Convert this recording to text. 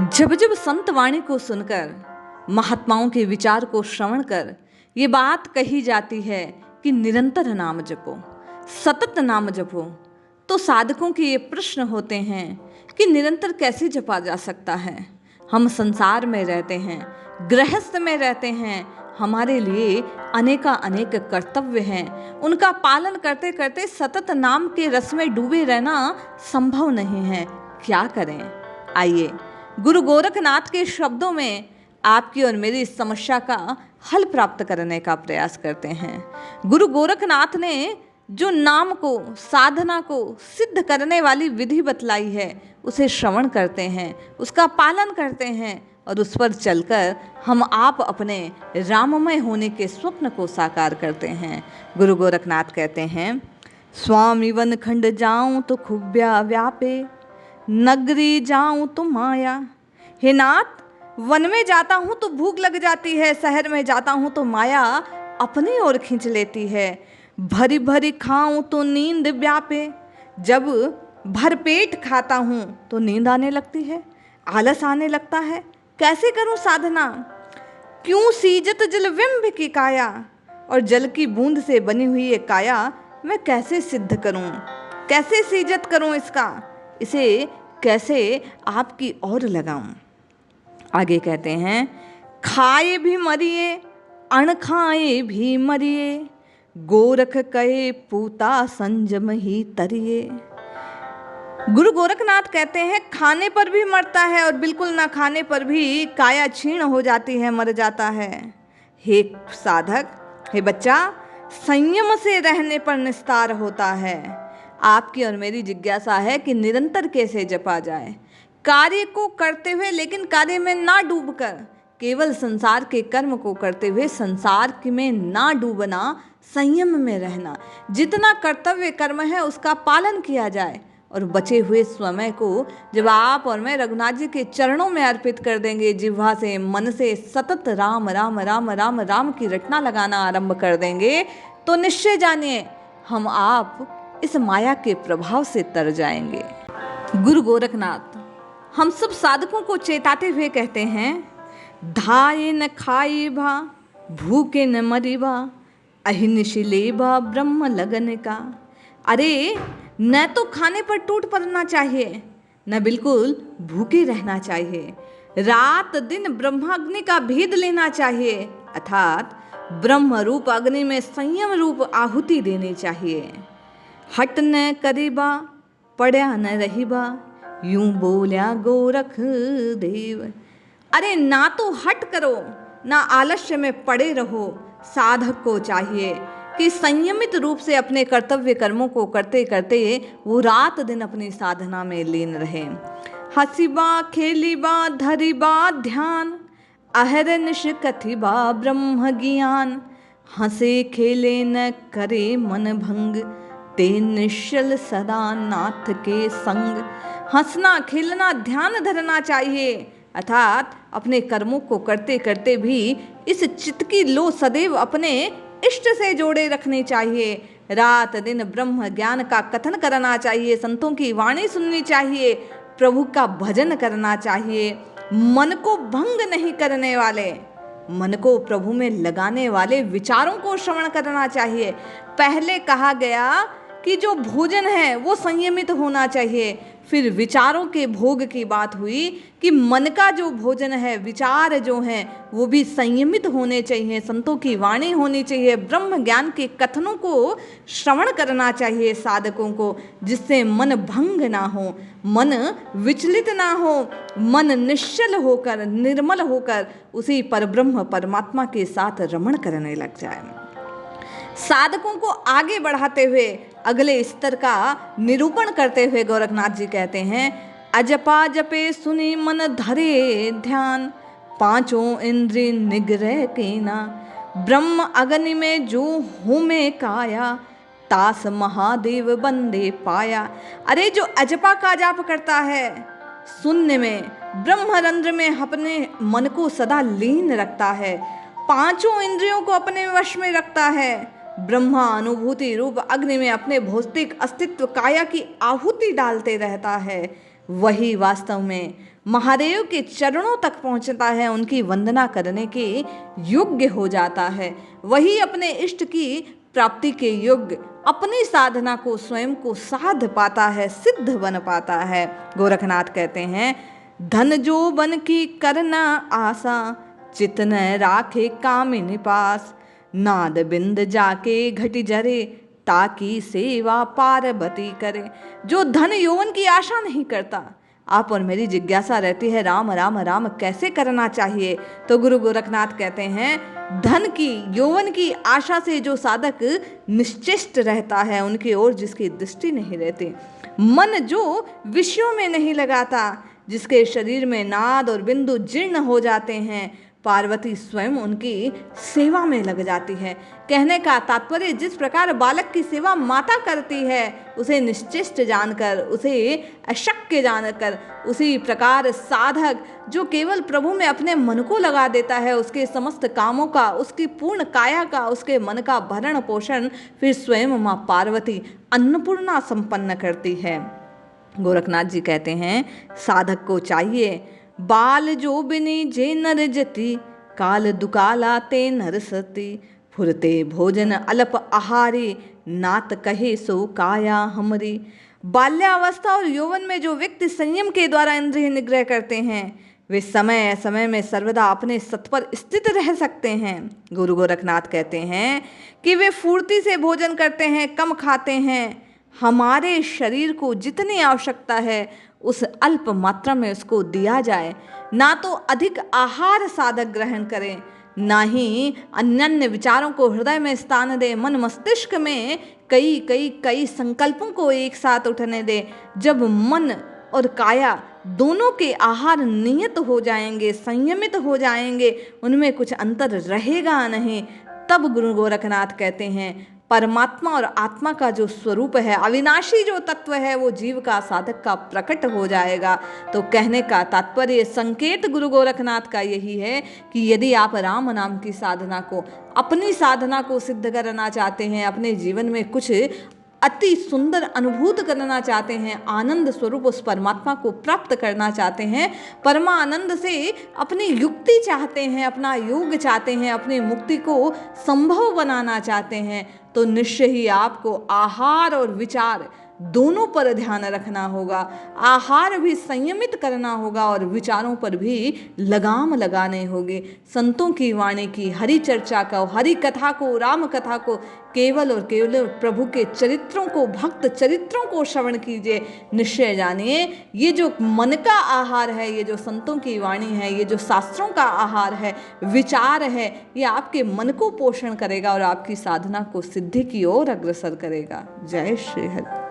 जब जब संत वाणी को सुनकर, महात्माओं के विचार को श्रवण कर ये बात कही जाती है कि निरंतर नाम जपो, सतत नाम जपो, तो साधकों के ये प्रश्न होते हैं कि निरंतर कैसे जपा जा सकता है। हम संसार में रहते हैं, गृहस्थ में रहते हैं, हमारे लिए अनेका अनेक कर्तव्य हैं, उनका पालन करते करते सतत नाम के रस में डूबे रहना संभव नहीं है। क्या करें? आइए गुरु गोरखनाथ के शब्दों में आपकी और मेरी इस समस्या का हल प्राप्त करने का प्रयास करते हैं। गुरु गोरखनाथ ने जो नाम को, साधना को सिद्ध करने वाली विधि बतलाई है, उसे श्रवण करते हैं, उसका पालन करते हैं और उस पर चलकर हम आप अपने राममय होने के स्वप्न को साकार करते हैं। गुरु गोरखनाथ कहते हैं, स्वामी वन खंड जाऊं तो खुब्या व्यापे, नगरी जाऊं तो माया। हे नाथ, वन में जाता हूँ तो भूख लग जाती है, शहर में जाता हूँ तो माया अपनी ओर खींच लेती है। भरी भरी खाऊं तो नींद व्यापे, जब भरपेट खाता हूँ तो नींद आने लगती है, आलस आने लगता है। कैसे करूँ साधना? क्यों सीजत जल बिंब की काया, और जल की बूंद से बनी हुई ये काया मैं कैसे सिद्ध करूँ, कैसे सीजत करूँ इसका, इसे कैसे आपकी ओर लगाऊं। आगे कहते हैं, खाए भी मरिए अण खाए भी मरिए, गोरख कहे पूता संजम ही तरिए। गुरु गोरखनाथ कहते हैं, खाने पर भी मरता है और बिल्कुल ना खाने पर भी काया क्षीण हो जाती है, मर जाता है। हे साधक, हे बच्चा, संयम से रहने पर निस्तार होता है। आपकी और मेरी जिज्ञासा है कि निरंतर कैसे जपा जाए, कार्य को करते हुए लेकिन कार्य में ना डूबकर, केवल संसार के कर्म को करते हुए संसार में ना डूबना, संयम में रहना। जितना कर्तव्य कर्म है उसका पालन किया जाए और बचे हुए समय को जब आप और मैं रघुनाथ जी के चरणों में अर्पित कर देंगे, जिह्वा से, मन से सतत राम राम राम राम राम की रटना लगाना आरंभ कर देंगे, तो निश्चय जानिए हम आप इस माया के प्रभाव से तर जाएंगे। गुरु गोरखनाथ हम सब साधकों को चेताते हुए कहते हैं, धाये न खाई भा, भूखे न मरी बा, अहिनिशिले बा ब्रह्म लगन का। अरे, न तो खाने पर टूट पड़ना चाहिए, न बिल्कुल भूखे रहना चाहिए। रात दिन ब्रह्माग्नि का भेद लेना चाहिए, अर्थात ब्रह्म रूप अग्नि में संयम रूप आहुति देनी चाहिए। हट न करीबा, पढ़या न रहीबा, यूं बोल्या गोरख देव। अरे, ना तो हट करो, ना आलस्य में पड़े रहो। साधक को चाहिए कि संयमित रूप से अपने कर्तव्य कर्मों को करते करते वो रात दिन अपनी साधना में लीन रहे। हसीबा खेलीबा धरीबा ध्यान, अहरनिश कथिबा ब्रह्म ज्ञान। हंसे खेले न करे मन भंग, ते निश्चल सदा नाथ के संग। हंसना खेलना ध्यान धरना चाहिए, अर्थात अपने कर्मों को करते करते भी इस चित्त की लो सदैव अपने इष्ट से जोड़े रखनी चाहिए। रात दिन ब्रह्म ज्ञान का कथन करना चाहिए, संतों की वाणी सुननी चाहिए, प्रभु का भजन करना चाहिए। मन को भंग नहीं करने वाले, मन को प्रभु में लगाने वाले विचारों को श्रवण करना चाहिए। पहले कहा गया कि जो भोजन है वो संयमित होना चाहिए, फिर विचारों के भोग की बात हुई कि मन का जो भोजन है, विचार जो हैं, वो भी संयमित होने चाहिए, संतों की वाणी होनी चाहिए, ब्रह्म ज्ञान के कथनों को श्रवण करना चाहिए साधकों को, जिससे मन भंग ना हो, मन विचलित ना हो, मन निश्चल होकर, निर्मल होकर उसी परब्रह्म परमात्मा के साथ रमण करने लग जाए। साधकों को आगे बढ़ाते हुए अगले स्तर का निरूपण करते हुए गोरखनाथ जी कहते हैं, अजपा जपे सुनी मन धरे ध्यान, पांचों इंद्रिय निग्रह केना। ब्रह्म अग्नि में जो होमे काया, तास महादेव बंदे पाया। अरे, जो अजपा का जाप करता है, शून्य में ब्रह्मरंध्र में अपने मन को सदा लीन रखता है, पांचों इंद्रियों को अपने वश में रखता है, ब्रह्मा अनुभूति रूप अग्नि में अपने भौतिक अस्तित्व काया की आहुति डालते रहता है, वही वास्तव में महादेव के चरणों तक पहुंचता है, उनकी वंदना करने के योग्य हो जाता है। वही अपने इष्ट की प्राप्ति के योग्य अपनी साधना को स्वयं को साध पाता है, सिद्ध बन पाता है। गोरखनाथ कहते हैं, धन जो बन की करना आशा, चितन राखे कामिनी पास, नाद बिंद जाके घटी जरे, ताकि सेवा पार्वती करे। जो धन यौवन की आशा नहीं करता, आप और मेरी जिज्ञासा रहती है राम राम राम कैसे करना चाहिए, तो गुरु गोरखनाथ कहते हैं, धन की यौवन की आशा से जो साधक निश्चिष्ट रहता है, उनकी ओर जिसकी दृष्टि नहीं रहती, मन जो विषयों में नहीं लगाता, जिसके शरीर में नाद और बिंदु जीर्ण हो जाते हैं, पार्वती स्वयं उनकी सेवा में लग जाती है। कहने का तात्पर्य, जिस प्रकार बालक की सेवा माता करती है, उसे निश्चिष्ट जानकर, उसे अशक्य जानकर, उसी प्रकार साधक जो केवल प्रभु में अपने मन को लगा देता है, उसके समस्त कामों का, उसकी पूर्ण काया का, उसके मन का भरण पोषण फिर स्वयं माँ पार्वती अन्नपूर्णा संपन्न करती है। गोरखनाथ जी कहते हैं, साधक को चाहिए, बाल जो बिनी जे नर जति, काल दुकाला ते नर सती, फुरते भोजन अल्प आहारी, नात कहे सो काया हमरी। बाल्यावस्था और यौवन में जो व्यक्ति संयम के द्वारा इंद्रिय निग्रह करते हैं, वे समय समय में सर्वदा अपने सत पर स्थित रह सकते हैं। गुरु गोरखनाथ कहते हैं कि वे फुर्ती से भोजन करते हैं, कम खाते हैं। हमारे शरीर को जितनी आवश्यकता है उस अल्प मात्रा में उसको दिया जाए, ना तो अधिक आहार साधक ग्रहण करें, ना ही अन्य विचारों को हृदय में स्थान दे, मन मस्तिष्क में कई संकल्पों को एक साथ उठने दे। जब मन और काया दोनों के आहार नियत हो जाएंगे, संयमित हो जाएंगे, उनमें कुछ अंतर रहेगा नहीं, तब गुरु गोरखनाथ कहते हैं, परमात्मा और आत्मा का जो स्वरूप है, अविनाशी जो तत्व है, वो जीव का, साधक का प्रकट हो जाएगा। तो कहने का तात्पर्य, संकेत गुरु गोरखनाथ का यही है कि यदि आप राम नाम की साधना को, अपनी साधना को सिद्ध करना चाहते हैं, अपने जीवन में कुछ अति सुंदर अनुभूत करना चाहते हैं, आनंद स्वरूप उस परमात्मा को प्राप्त करना चाहते हैं, परमानंद से अपनी युक्ति चाहते हैं, अपना योग चाहते हैं, अपनी मुक्ति को संभव बनाना चाहते हैं, तो निश्चय ही आपको आहार और विचार दोनों पर ध्यान रखना होगा। आहार भी संयमित करना होगा और विचारों पर भी लगाम लगाने होगी। संतों की वाणी की, हरि चर्चा को, हरि कथा को, राम कथा को, केवल और केवल प्रभु के चरित्रों को, भक्त चरित्रों को श्रवण कीजिए। निश्चय जानिए, ये जो मन का आहार है, ये जो संतों की वाणी है, ये जो शास्त्रों का आहार है, विचार है, ये आपके मन को पोषण करेगा और आपकी साधना को सिद्धि की ओर अग्रसर करेगा। जय श्री हरि।